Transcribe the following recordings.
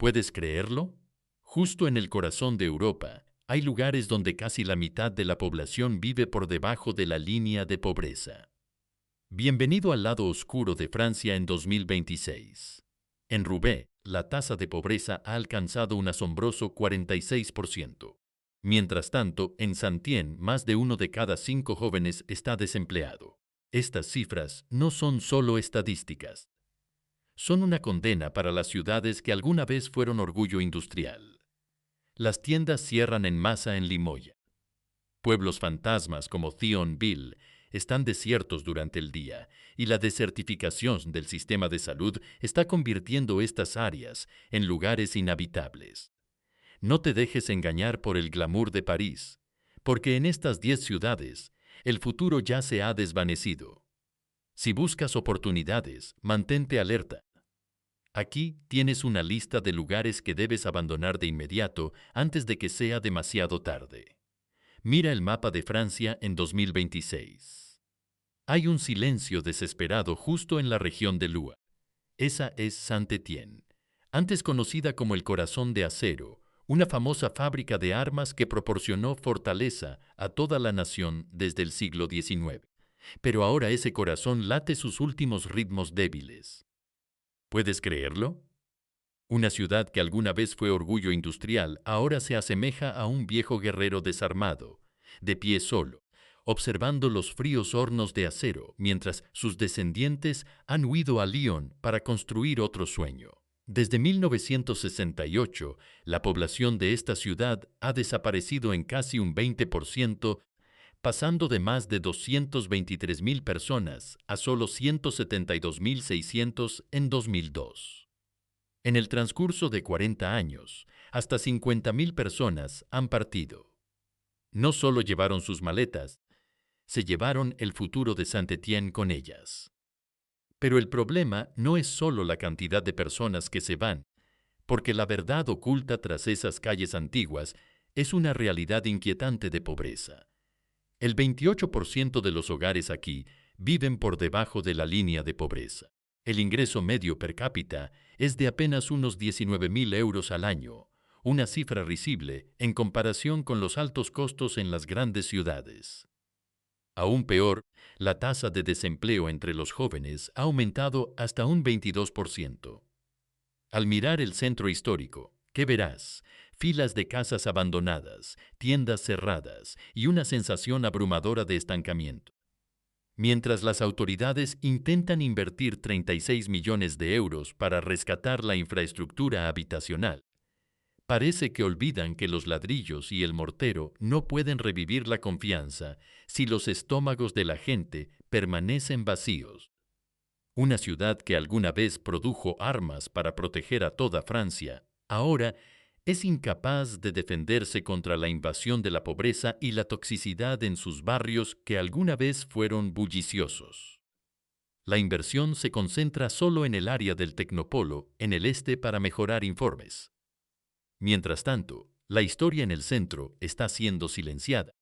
¿Puedes creerlo? Justo en el corazón de Europa, hay lugares donde casi la mitad de la población vive por debajo de la línea de pobreza. Bienvenido al lado oscuro de Francia en 2026. En Roubaix, la tasa de pobreza ha alcanzado un asombroso 46%. Mientras tanto, en Saint-Étienne, más de 1 de cada 5 jóvenes está desempleado. Estas cifras no son solo estadísticas. Son una condena para las ciudades que alguna vez fueron orgullo industrial. Las tiendas cierran en masa en Limoges. Pueblos fantasmas como Thionville están desiertos durante el día y la desertificación del sistema de salud está convirtiendo estas áreas en lugares inhabitables. No te dejes engañar por el glamour de París, porque en estas 10 ciudades el futuro ya se ha desvanecido. Si buscas oportunidades, mantente alerta. Aquí tienes una lista de lugares que debes abandonar de inmediato antes de que sea demasiado tarde. Mira el mapa de Francia en 2026. Hay un silencio desesperado justo en la región de Loire. Esa es Saint-Étienne, antes conocida como el Corazón de Acero, una famosa fábrica de armas que proporcionó fortaleza a toda la nación desde el siglo XIX. Pero ahora ese corazón late sus últimos ritmos débiles. ¿Puedes creerlo? Una ciudad que alguna vez fue orgullo industrial ahora se asemeja a un viejo guerrero desarmado, de pie solo, observando los fríos hornos de acero mientras sus descendientes han huido a Lyon para construir otro sueño. Desde 1968, la población de esta ciudad ha desaparecido en casi un 20%, pasando de más de 223.000 personas a solo 172.600 en 2002. En el transcurso de 40 años, hasta 50.000 personas han partido. No solo llevaron sus maletas, se llevaron el futuro de Saint-Étienne con ellas. Pero el problema no es solo la cantidad de personas que se van, porque la verdad oculta tras esas calles antiguas es una realidad inquietante de pobreza. El 28% de los hogares aquí viven por debajo de la línea de pobreza. El ingreso medio per cápita es de apenas unos 19.000 euros al año, una cifra risible en comparación con los altos costos en las grandes ciudades. Aún peor, la tasa de desempleo entre los jóvenes ha aumentado hasta un 22%. Al mirar el centro histórico, ¿qué verás? Filas de casas abandonadas, tiendas cerradas y una sensación abrumadora de estancamiento. Mientras las autoridades intentan invertir 36 millones de euros para rescatar la infraestructura habitacional, parece que olvidan que los ladrillos y el mortero no pueden revivir la confianza si los estómagos de la gente permanecen vacíos. Una ciudad que alguna vez produjo armas para proteger a toda Francia, ahora es incapaz de defenderse contra la invasión de la pobreza y la toxicidad en sus barrios que alguna vez fueron bulliciosos. La inversión se concentra solo en el área del Tecnopolo, en el este, para mejorar informes. Mientras tanto, la historia en el centro está siendo silenciada,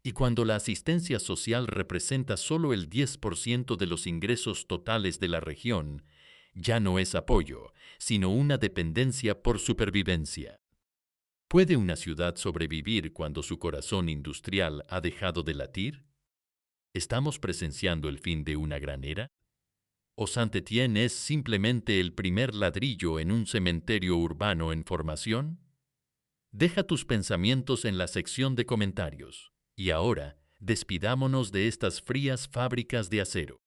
y cuando la asistencia social representa solo el 10% de los ingresos totales de la región, ya no es apoyo, sino una dependencia por supervivencia. ¿Puede una ciudad sobrevivir cuando su corazón industrial ha dejado de latir? ¿Estamos presenciando el fin de una gran era? ¿O Saint-Étienne es simplemente el primer ladrillo en un cementerio urbano en formación? Deja tus pensamientos en la sección de comentarios. Y ahora, despidámonos de estas frías fábricas de acero.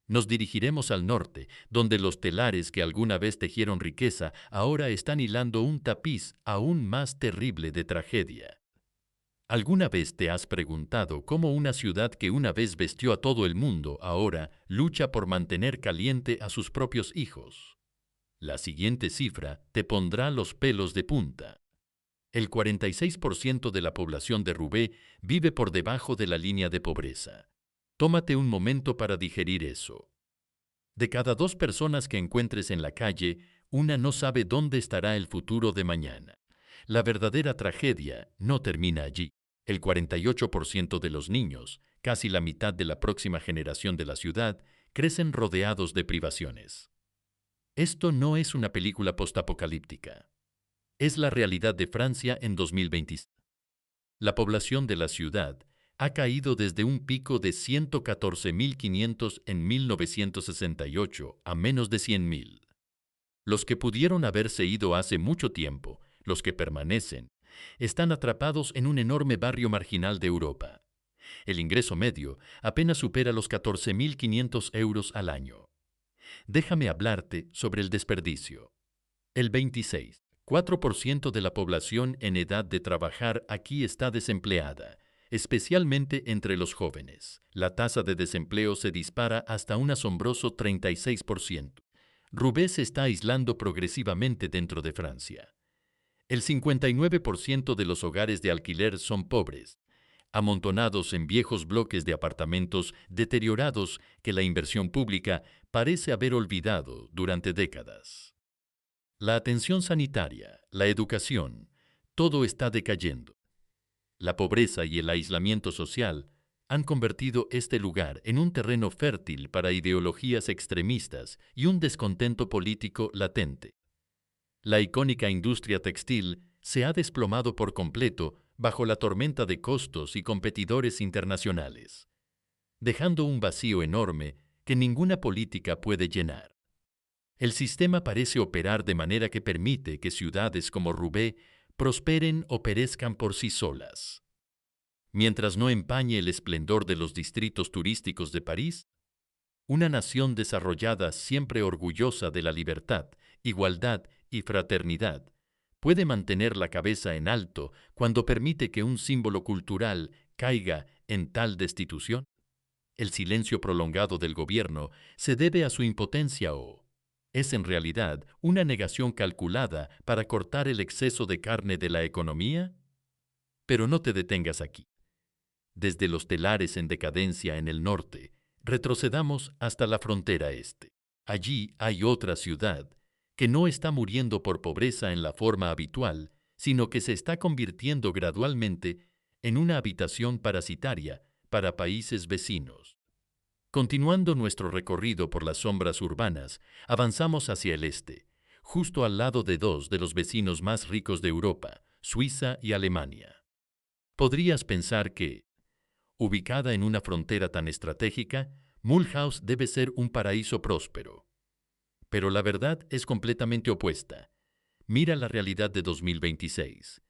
Nos dirigiremos al norte, donde los telares que alguna vez tejieron riqueza ahora están hilando un tapiz aún más terrible de tragedia. ¿Alguna vez te has preguntado cómo una ciudad que una vez vestió a todo el mundo ahora lucha por mantener caliente a sus propios hijos? La siguiente cifra te pondrá los pelos de punta. El 46% de la población de Roubaix vive por debajo de la línea de pobreza. Tómate un momento para digerir eso. De cada 2 personas que encuentres en la calle, una no sabe dónde estará el futuro de mañana. La verdadera tragedia no termina allí. El 48% de los niños, casi la mitad de la próxima generación de la ciudad, crecen rodeados de privaciones. Esto no es una película postapocalíptica. Es la realidad de Francia en 2020. La población de la ciudad ha caído desde un pico de 114.500 en 1968 a menos de 100.000. Los que pudieron haberse ido hace mucho tiempo, los que permanecen, están atrapados en un enorme barrio marginal de Europa. El ingreso medio apenas supera los 14.500 euros al año. Déjame hablarte sobre el desperdicio. El 26,4% de la población en edad de trabajar aquí está desempleada, especialmente entre los jóvenes. La tasa de desempleo se dispara hasta un asombroso 36%. Roubaix se está aislando progresivamente dentro de Francia. El 59% de los hogares de alquiler son pobres, amontonados en viejos bloques de apartamentos deteriorados que la inversión pública parece haber olvidado durante décadas. La atención sanitaria, la educación, todo está decayendo. La pobreza y el aislamiento social han convertido este lugar en un terreno fértil para ideologías extremistas y un descontento político latente. La icónica industria textil se ha desplomado por completo bajo la tormenta de costos y competidores internacionales, dejando un vacío enorme que ninguna política puede llenar. El sistema parece operar de manera que permite que ciudades como Roubaix prosperen o perezcan por sí solas. Mientras no empañe el esplendor de los distritos turísticos de París, una nación desarrollada siempre orgullosa de la libertad, igualdad y fraternidad, puede mantener la cabeza en alto cuando permite que un símbolo cultural caiga en tal destitución. El silencio prolongado del gobierno se debe a su impotencia o es en realidad una negación calculada para cortar el exceso de carne de la economía. Pero no te detengas aquí. Desde los telares en decadencia en el norte, retrocedamos hasta la frontera este. Allí hay otra ciudad que no está muriendo por pobreza en la forma habitual, sino que se está convirtiendo gradualmente en una habitación parasitaria para países vecinos. Continuando nuestro recorrido por las sombras urbanas, avanzamos hacia el este, justo al lado de dos de los vecinos más ricos de Europa, Suiza y Alemania. Podrías pensar que, ubicada en una frontera tan estratégica, Mulhouse debe ser un paraíso próspero. Pero la verdad es completamente opuesta. Mira la realidad de 2026.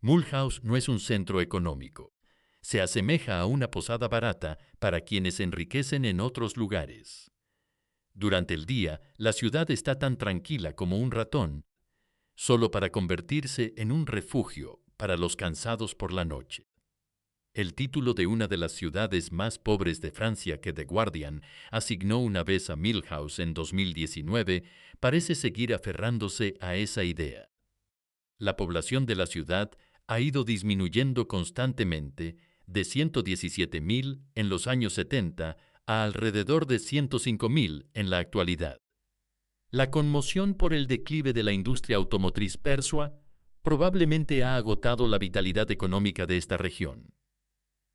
Mulhouse no es un centro económico. Se asemeja a una posada barata para quienes enriquecen en otros lugares. Durante el día, la ciudad está tan tranquila como un ratón, solo para convertirse en un refugio para los cansados por la noche. El título de una de las ciudades más pobres de Francia que The Guardian asignó una vez a Mulhouse en 2019 parece seguir aferrándose a esa idea. La población de la ciudad ha ido disminuyendo constantemente de 117.000 en los años 70 a alrededor de 105.000 en la actualidad. La conmoción por el declive de la industria automotriz persua probablemente ha agotado la vitalidad económica de esta región.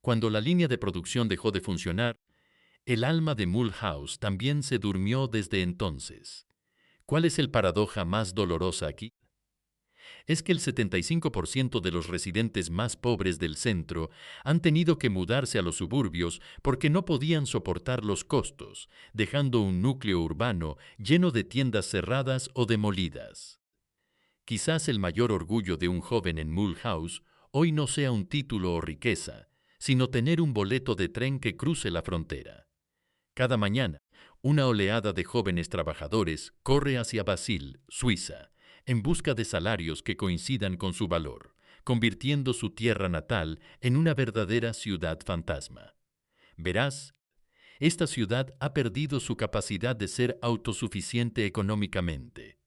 Cuando la línea de producción dejó de funcionar, el alma de Mulhouse también se durmió desde entonces. ¿Cuál es el paradoja más dolorosa aquí? Es que el 75% de los residentes más pobres del centro han tenido que mudarse a los suburbios porque no podían soportar los costos, dejando un núcleo urbano lleno de tiendas cerradas o demolidas. Quizás el mayor orgullo de un joven en Mulhouse hoy no sea un título o riqueza, sino tener un boleto de tren que cruce la frontera. Cada mañana, una oleada de jóvenes trabajadores corre hacia Basile, Suiza, en busca de salarios que coincidan con su valor, convirtiendo su tierra natal en una verdadera ciudad fantasma. Verás, esta ciudad ha perdido su capacidad de ser autosuficiente económicamente.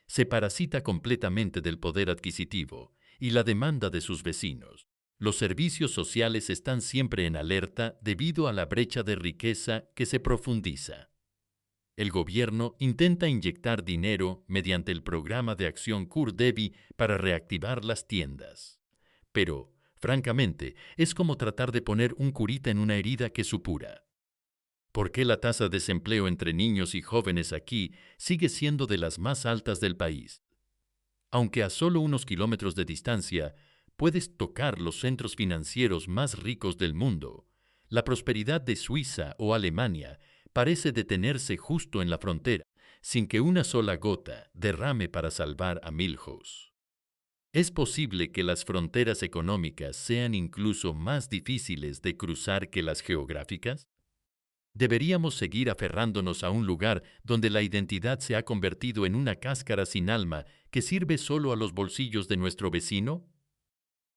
Se parasita completamente del poder adquisitivo y la demanda de sus vecinos. Los servicios sociales están siempre en alerta debido a la brecha de riqueza que se profundiza. El gobierno intenta inyectar dinero mediante el programa de acción Kur-Devi para reactivar las tiendas. Pero, francamente, es como tratar de poner un curita en una herida que supura. ¿Por qué la tasa de desempleo entre niños y jóvenes aquí sigue siendo de las más altas del país? Aunque a solo unos kilómetros de distancia puedes tocar los centros financieros más ricos del mundo, la prosperidad de Suiza o Alemania parece detenerse justo en la frontera, sin que una sola gota derrame para salvar a Milhouse. ¿Es posible que las fronteras económicas sean incluso más difíciles de cruzar que las geográficas? ¿Deberíamos seguir aferrándonos a un lugar donde la identidad se ha convertido en una cáscara sin alma que sirve solo a los bolsillos de nuestro vecino?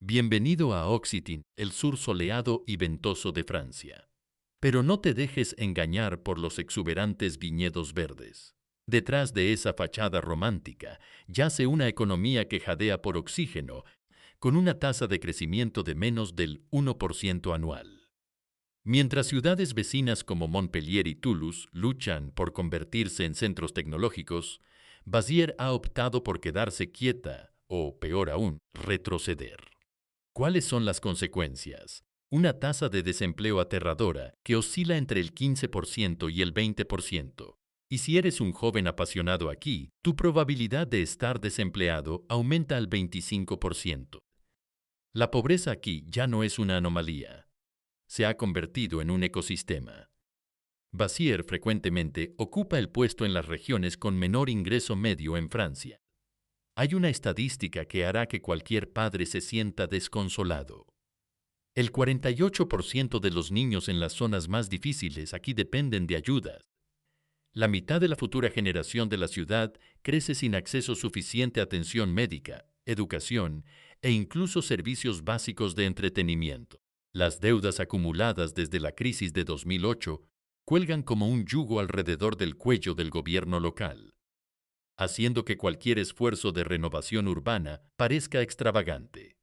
Bienvenido a Occitan, el sur soleado y ventoso de Francia. Pero no te dejes engañar por los exuberantes viñedos verdes. Detrás de esa fachada romántica yace una economía que jadea por oxígeno, con una tasa de crecimiento de menos del 1% anual. Mientras ciudades vecinas como Montpellier y Toulouse luchan por convertirse en centros tecnológicos, Baviera ha optado por quedarse quieta o, peor aún, retroceder. ¿Cuáles son las consecuencias? Una tasa de desempleo aterradora que oscila entre el 15% y el 20%. Y si eres un joven apasionado aquí, tu probabilidad de estar desempleado aumenta al 25%. La pobreza aquí ya no es una anomalía. Se ha convertido en un ecosistema. Baviera frecuentemente ocupa el puesto en las regiones con menor ingreso medio en Francia. Hay una estadística que hará que cualquier padre se sienta desconsolado. El 48% de los niños en las zonas más difíciles aquí dependen de ayudas. La mitad de la futura generación de la ciudad crece sin acceso suficiente a atención médica, educación e incluso servicios básicos de entretenimiento. Las deudas acumuladas desde la crisis de 2008 cuelgan como un yugo alrededor del cuello del gobierno local, haciendo que cualquier esfuerzo de renovación urbana parezca extravagante.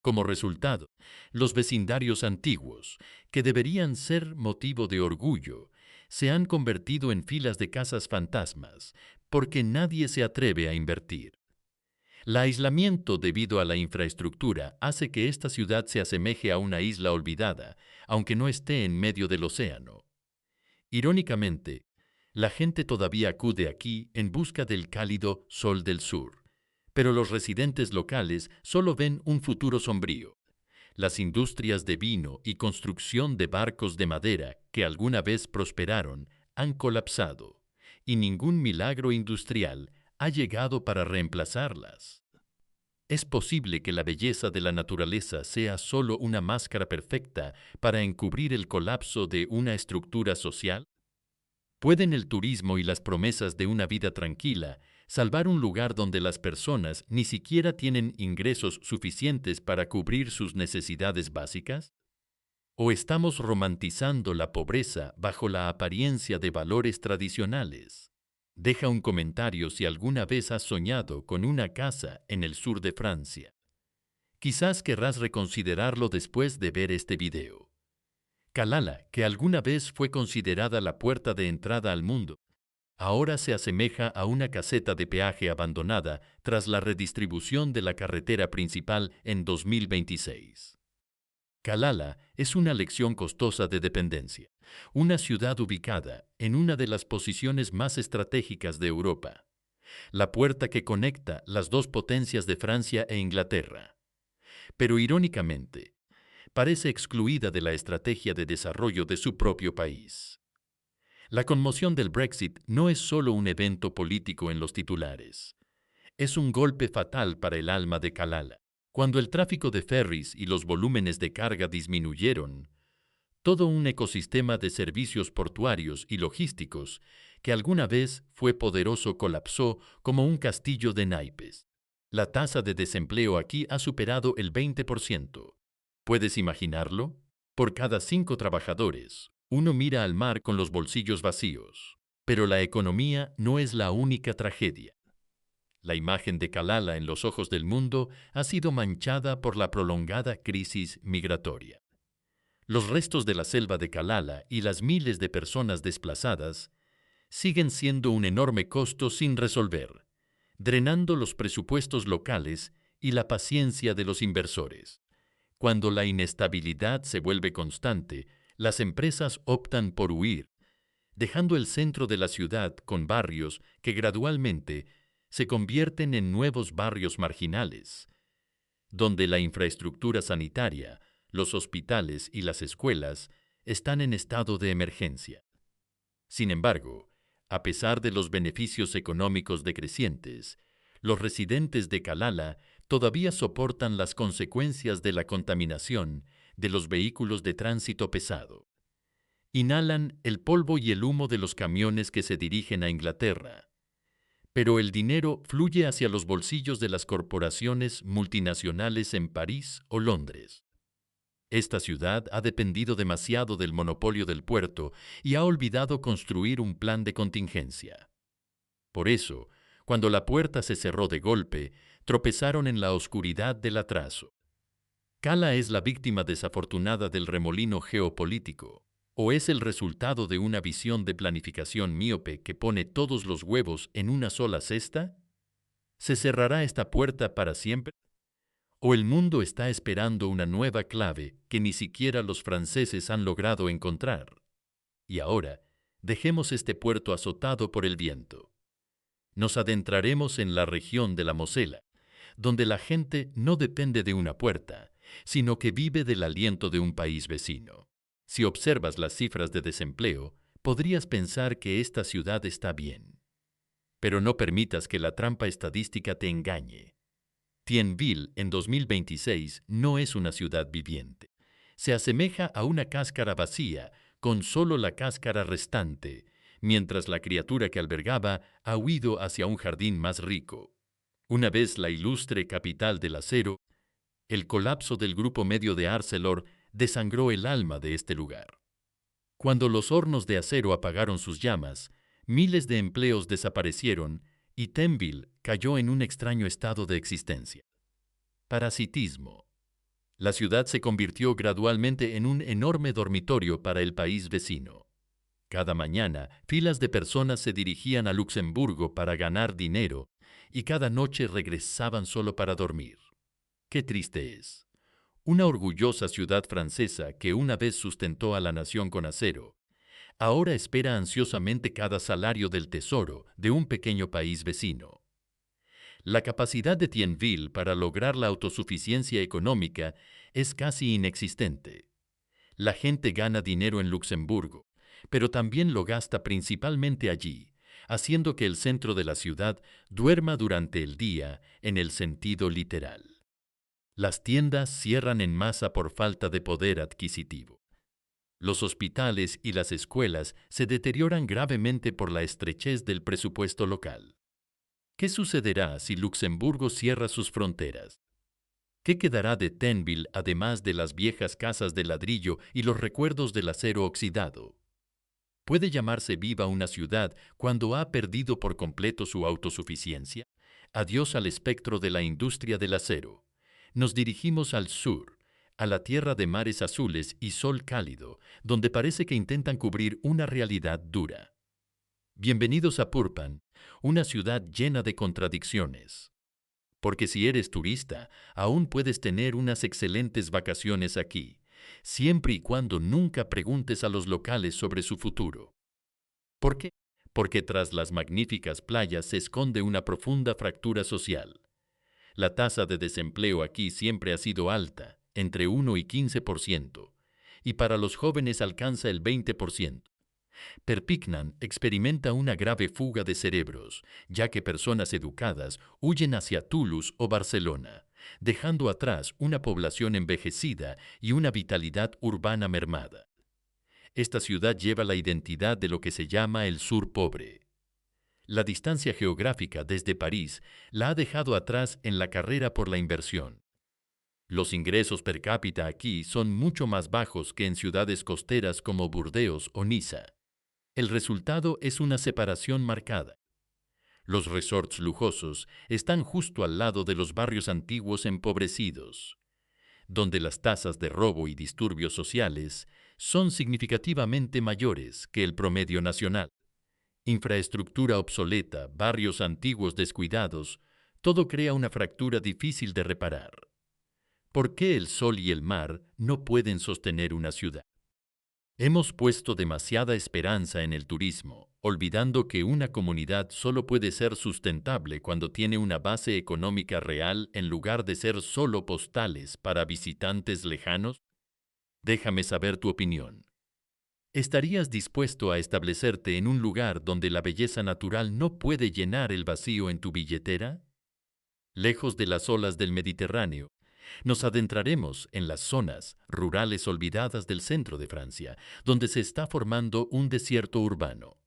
Como resultado, los vecindarios antiguos, que deberían ser motivo de orgullo, se han convertido en filas de casas fantasmas porque nadie se atreve a invertir. El aislamiento debido a la infraestructura hace que esta ciudad se asemeje a una isla olvidada, aunque no esté en medio del océano. Irónicamente, la gente todavía acude aquí en busca del cálido sol del sur, pero los residentes locales solo ven un futuro sombrío. Las industrias de vino y construcción de barcos de madera que alguna vez prosperaron han colapsado, y ningún milagro industrial ha llegado para reemplazarlas. ¿Es posible que la belleza de la naturaleza sea solo una máscara perfecta para encubrir el colapso de una estructura social? ¿Pueden el turismo y las promesas de una vida tranquila salvar un lugar donde las personas ni siquiera tienen ingresos suficientes para cubrir sus necesidades básicas? ¿O estamos romantizando la pobreza bajo la apariencia de valores tradicionales? Deja un comentario si alguna vez has soñado con una casa en el sur de Francia. Quizás querrás reconsiderarlo después de ver este video. Calala, que alguna vez fue considerada la puerta de entrada al mundo, ahora se asemeja a una caseta de peaje abandonada tras la redistribución de la carretera principal en 2026. Calala es una lección costosa de dependencia, una ciudad ubicada en una de las posiciones más estratégicas de Europa, la puerta que conecta las dos potencias de Francia e Inglaterra. Pero irónicamente, parece excluida de la estrategia de desarrollo de su propio país. La conmoción del Brexit no es solo un evento político en los titulares. Es un golpe fatal para el alma de Calala. Cuando el tráfico de ferries y los volúmenes de carga disminuyeron, todo un ecosistema de servicios portuarios y logísticos que alguna vez fue poderoso colapsó como un castillo de naipes. La tasa de desempleo aquí ha superado el 20%. ¿Puedes imaginarlo? Por cada 5 trabajadores, uno mira al mar con los bolsillos vacíos. Pero la economía no es la única tragedia. La imagen de Calala en los ojos del mundo ha sido manchada por la prolongada crisis migratoria. Los restos de la selva de Calala y las miles de personas desplazadas siguen siendo un enorme costo sin resolver, drenando los presupuestos locales y la paciencia de los inversores. Cuando la inestabilidad se vuelve constante, las empresas optan por huir, dejando el centro de la ciudad con barrios que gradualmente se convierten en nuevos barrios marginales, donde la infraestructura sanitaria, los hospitales y las escuelas están en estado de emergencia. Sin embargo, a pesar de los beneficios económicos decrecientes, los residentes de Calala todavía soportan las consecuencias de la contaminación de los vehículos de tránsito pesado. Inhalan el polvo y el humo de los camiones que se dirigen a Inglaterra. Pero el dinero fluye hacia los bolsillos de las corporaciones multinacionales en París o Londres. Esta ciudad ha dependido demasiado del monopolio del puerto y ha olvidado construir un plan de contingencia. Por eso, cuando la puerta se cerró de golpe, tropezaron en la oscuridad del atraso. Cala es la víctima desafortunada del remolino geopolítico, o es el resultado de una visión de planificación míope que pone todos los huevos en una sola cesta. ¿Se cerrará esta puerta para siempre? ¿O el mundo está esperando una nueva clave que ni siquiera los franceses han logrado encontrar? Y ahora, dejemos este puerto azotado por el viento. Nos adentraremos en la región de la Mosela, donde la gente no depende de una puerta, sino que vive del aliento de un país vecino. Si observas las cifras de desempleo, podrías pensar que esta ciudad está bien. Pero no permitas que la trampa estadística te engañe. Tienville en 2026 no es una ciudad viviente. Se asemeja a una cáscara vacía, con solo la cáscara restante, mientras la criatura que albergaba ha huido hacia un jardín más rico. Una vez la ilustre capital del acero, el colapso del grupo medio de Arcelor desangró el alma de este lugar. Cuando los hornos de acero apagaron sus llamas, miles de empleos desaparecieron y Tienville cayó en un extraño estado de existencia. Parasitismo. La ciudad se convirtió gradualmente en un enorme dormitorio para el país vecino. Cada mañana, filas de personas se dirigían a Luxemburgo para ganar dinero y cada noche regresaban solo para dormir. Qué triste es. Una orgullosa ciudad francesa que una vez sustentó a la nación con acero, ahora espera ansiosamente cada salario del tesoro de un pequeño país vecino. La capacidad de Tienville para lograr la autosuficiencia económica es casi inexistente. La gente gana dinero en Luxemburgo, pero también lo gasta principalmente allí, haciendo que el centro de la ciudad duerma durante el día en el sentido literal. Las tiendas cierran en masa por falta de poder adquisitivo. Los hospitales y las escuelas se deterioran gravemente por la estrechez del presupuesto local. ¿Qué sucederá si Luxemburgo cierra sus fronteras? ¿Qué quedará de Tienville además de las viejas casas de ladrillo y los recuerdos del acero oxidado? ¿Puede llamarse viva una ciudad cuando ha perdido por completo su autosuficiencia? Adiós al espectro de la industria del acero. Nos dirigimos al sur, a la tierra de mares azules y sol cálido, donde parece que intentan cubrir una realidad dura. Bienvenidos a Purpan, una ciudad llena de contradicciones. Porque si eres turista, aún puedes tener unas excelentes vacaciones aquí, siempre y cuando nunca preguntes a los locales sobre su futuro. ¿Por qué? Porque tras las magníficas playas se esconde una profunda fractura social. La tasa de desempleo aquí siempre ha sido alta, entre 1 y 15%, y para los jóvenes alcanza el 20%. Perpignan experimenta una grave fuga de cerebros, ya que personas educadas huyen hacia Toulouse o Barcelona, dejando atrás una población envejecida y una vitalidad urbana mermada. Esta ciudad lleva la identidad de lo que se llama el sur pobre. La distancia geográfica desde París la ha dejado atrás en la carrera por la inversión. Los ingresos per cápita aquí son mucho más bajos que en ciudades costeras como Burdeos o Niza. El resultado es una separación marcada. Los resorts lujosos están justo al lado de los barrios antiguos empobrecidos, donde las tasas de robo y disturbios sociales son significativamente mayores que el promedio nacional. Infraestructura obsoleta, barrios antiguos descuidados, todo crea una fractura difícil de reparar. ¿Por qué el sol y el mar no pueden sostener una ciudad? Hemos puesto demasiada esperanza en el turismo, olvidando que una comunidad solo puede ser sustentable cuando tiene una base económica real en lugar de ser solo postales para visitantes lejanos. Déjame saber tu opinión. ¿Estarías dispuesto a establecerte en un lugar donde la belleza natural no puede llenar el vacío en tu billetera? Lejos de las olas del Mediterráneo, nos adentraremos en las zonas rurales olvidadas del centro de Francia, donde se está formando un desierto urbano.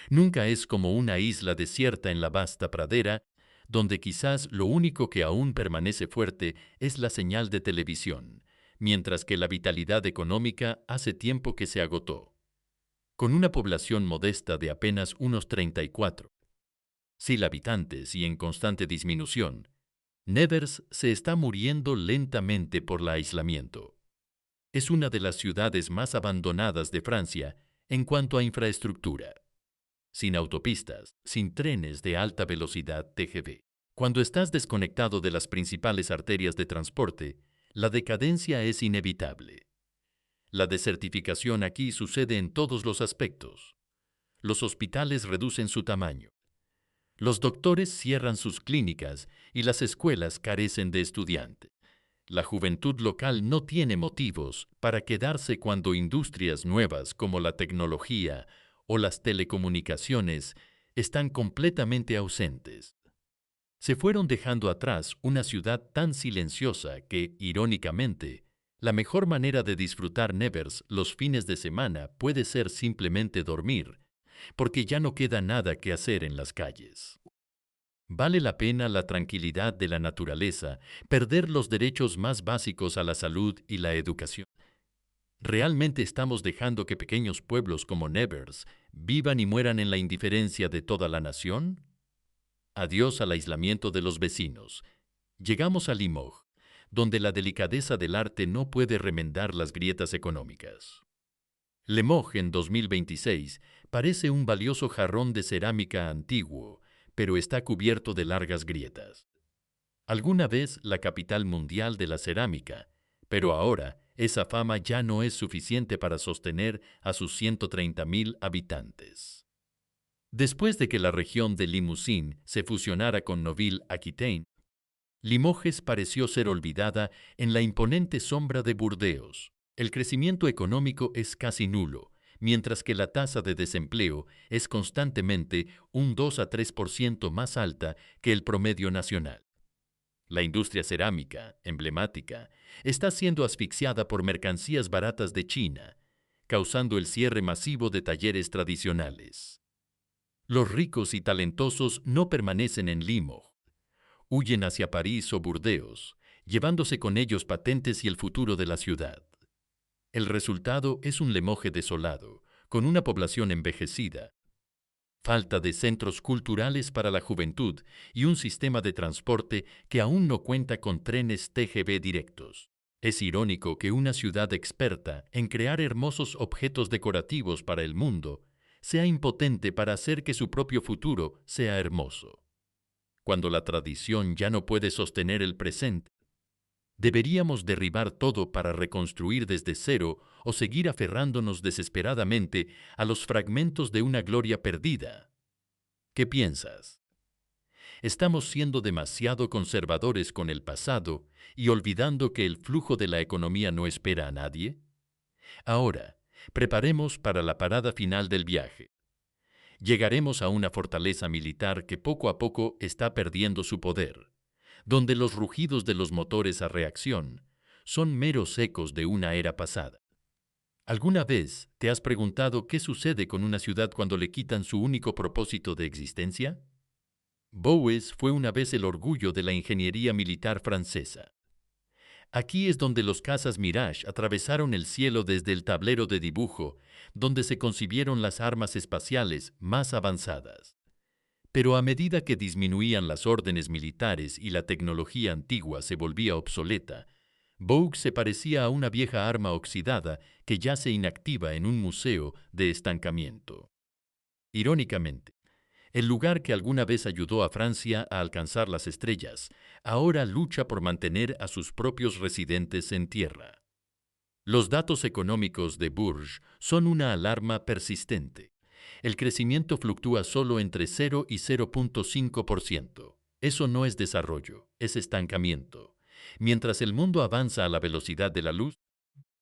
Nunca es como una isla desierta en la vasta pradera, donde quizás lo único que aún permanece fuerte es la señal de televisión, mientras que la vitalidad económica hace tiempo que se agotó. Con una población modesta de apenas unos 34.000 habitantes y en constante disminución, Nevers se está muriendo lentamente por el aislamiento. Es una de las ciudades más abandonadas de Francia en cuanto a infraestructura. Sin autopistas, sin trenes de alta velocidad TGV. Cuando estás desconectado de las principales arterias de transporte, la decadencia es inevitable. La desertificación aquí sucede en todos los aspectos. Los hospitales reducen su tamaño. Los doctores cierran sus clínicas y las escuelas carecen de estudiantes. La juventud local no tiene motivos para quedarse cuando industrias nuevas como la tecnología o las telecomunicaciones están completamente ausentes. Se fueron dejando atrás una ciudad tan silenciosa que, irónicamente, la mejor manera de disfrutar Nevers los fines de semana puede ser simplemente dormir, porque ya no queda nada que hacer en las calles. ¿Vale la pena la tranquilidad de la naturaleza perder los derechos más básicos a la salud y la educación? ¿Realmente estamos dejando que pequeños pueblos como Nevers vivan y mueran en la indiferencia de toda la nación? Adiós al aislamiento de los vecinos. Llegamos a Limoges, donde la delicadeza del arte no puede remendar las grietas económicas. Limoges en 2026 parece un valioso jarrón de cerámica antiguo, pero está cubierto de largas grietas. Alguna vez la capital mundial de la cerámica, pero ahora esa fama ya no es suficiente para sostener a sus 130.000 habitantes. Después de que la región de Limousin se fusionara con Nouville-Aquitaine, Limoges pareció ser olvidada en la imponente sombra de Burdeos. El crecimiento económico es casi nulo, mientras que la tasa de desempleo es constantemente un 2 a 3% más alta que el promedio nacional. La industria cerámica, emblemática, está siendo asfixiada por mercancías baratas de China, causando el cierre masivo de talleres tradicionales. Los ricos y talentosos no permanecen en Limoges. Huyen hacia París o Burdeos, llevándose con ellos patentes y el futuro de la ciudad. El resultado es un Limoges desolado, con una población envejecida, falta de centros culturales para la juventud y un sistema de transporte que aún no cuenta con trenes TGV directos. Es irónico que una ciudad experta en crear hermosos objetos decorativos para el mundo sea impotente para hacer que su propio futuro sea hermoso. Cuando la tradición ya no puede sostener el presente, ¿deberíamos derribar todo para reconstruir desde cero o seguir aferrándonos desesperadamente a los fragmentos de una gloria perdida? ¿Qué piensas? ¿Estamos siendo demasiado conservadores con el pasado y olvidando que el flujo de la economía no espera a nadie? Ahora, preparemos para la parada final del viaje. Llegaremos a una fortaleza militar que poco a poco está perdiendo su poder, donde los rugidos de los motores a reacción son meros ecos de una era pasada. ¿Alguna vez te has preguntado qué sucede con una ciudad cuando le quitan su único propósito de existencia? Boues fue una vez el orgullo de la ingeniería militar francesa. Aquí es donde los cazas Mirage atravesaron el cielo desde el tablero de dibujo, donde se concibieron las armas espaciales más avanzadas. Pero a medida que disminuían las órdenes militares y la tecnología antigua se volvía obsoleta, Bogue se parecía a una vieja arma oxidada que yace inactiva en un museo de estancamiento. Irónicamente, el lugar que alguna vez ayudó a Francia a alcanzar las estrellas, ahora lucha por mantener a sus propios residentes en tierra. Los datos económicos de Bourges son una alarma persistente. El crecimiento fluctúa solo entre 0 y 0,5%. Eso no es desarrollo, es estancamiento. Mientras el mundo avanza a la velocidad de la luz,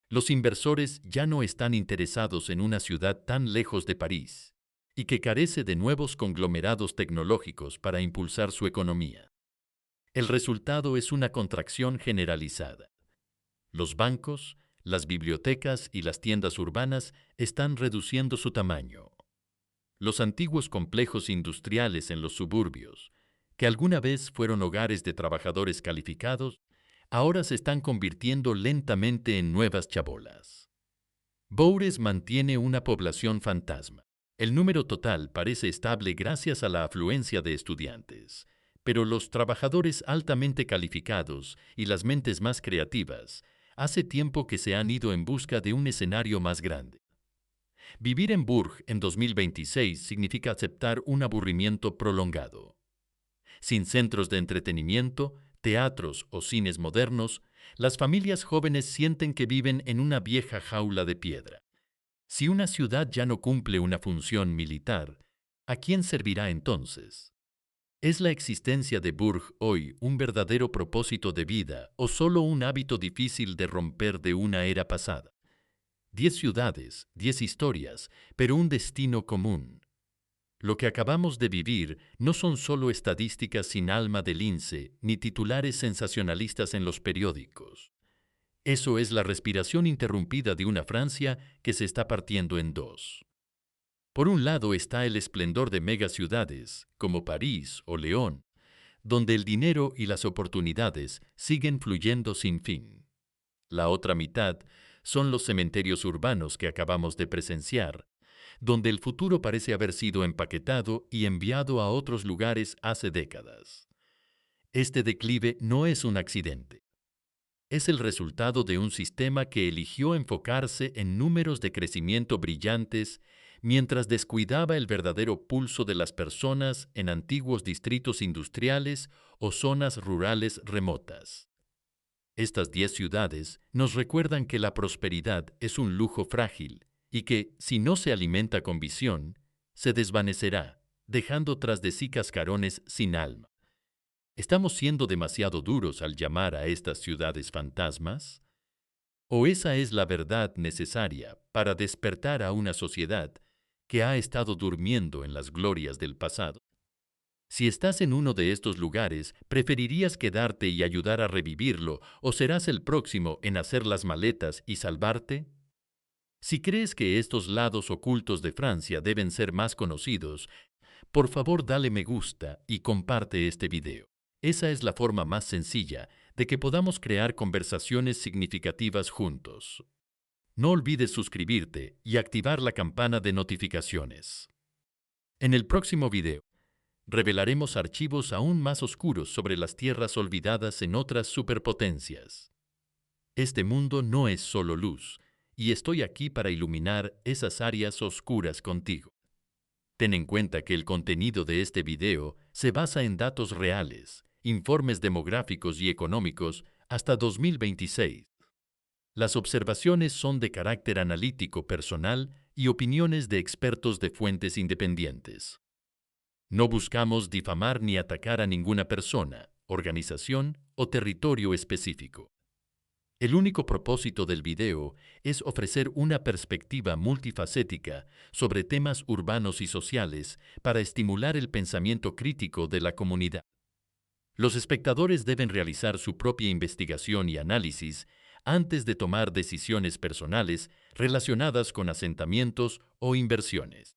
los inversores ya no están interesados en una ciudad tan lejos de París y que carece de nuevos conglomerados tecnológicos para impulsar su economía. El resultado es una contracción generalizada. Los bancos, las bibliotecas y las tiendas urbanas están reduciendo su tamaño. Los antiguos complejos industriales en los suburbios, que alguna vez fueron hogares de trabajadores calificados, ahora se están convirtiendo lentamente en nuevas chabolas. Bourges mantiene una población fantasma. El número total parece estable gracias a la afluencia de estudiantes, pero los trabajadores altamente calificados y las mentes más creativas hace tiempo que se han ido en busca de un escenario más grande. Vivir en Bourges en 2026 significa aceptar un aburrimiento prolongado. Sin centros de entretenimiento, teatros o cines modernos, las familias jóvenes sienten que viven en una vieja jaula de piedra. Si una ciudad ya no cumple una función militar, ¿a quién servirá entonces? ¿Es la existencia de Bourges hoy un verdadero propósito de vida o solo un hábito difícil de romper de una era pasada? 10 ciudades, 10 historias, pero un destino común. Lo que acabamos de vivir no son solo estadísticas sin alma de lince ni titulares sensacionalistas en los periódicos. Eso es la respiración interrumpida de una Francia que se está partiendo en dos. Por un lado está el esplendor de megaciudades, como París o León, donde el dinero y las oportunidades siguen fluyendo sin fin. La otra mitad son los cementerios urbanos que acabamos de presenciar, donde el futuro parece haber sido empaquetado y enviado a otros lugares hace décadas. Este declive no es un accidente. Es el resultado de un sistema que eligió enfocarse en números de crecimiento brillantes mientras descuidaba el verdadero pulso de las personas en antiguos distritos industriales o zonas rurales remotas. Estas 10 ciudades nos recuerdan que la prosperidad es un lujo frágil y que, si no se alimenta con visión, se desvanecerá, dejando tras de sí cascarones sin alma. ¿Estamos siendo demasiado duros al llamar a estas ciudades fantasmas? ¿O esa es la verdad necesaria para despertar a una sociedad que ha estado durmiendo en las glorias del pasado? Si estás en uno de estos lugares, ¿preferirías quedarte y ayudar a revivirlo o serás el próximo en hacer las maletas y salvarte? Si crees que estos lados ocultos de Francia deben ser más conocidos, por favor dale me gusta y comparte este video. Esa es la forma más sencilla de que podamos crear conversaciones significativas juntos. No olvides suscribirte y activar la campana de notificaciones. En el próximo video, revelaremos archivos aún más oscuros sobre las tierras olvidadas en otras superpotencias. Este mundo no es solo luz, y estoy aquí para iluminar esas áreas oscuras contigo. Ten en cuenta que el contenido de este video se basa en datos reales, informes demográficos y económicos hasta 2026. Las observaciones son de carácter analítico personal y opiniones de expertos de fuentes independientes. No buscamos difamar ni atacar a ninguna persona, organización o territorio específico. El único propósito del video es ofrecer una perspectiva multifacética sobre temas urbanos y sociales para estimular el pensamiento crítico de la comunidad. Los espectadores deben realizar su propia investigación y análisis antes de tomar decisiones personales relacionadas con asentamientos o inversiones.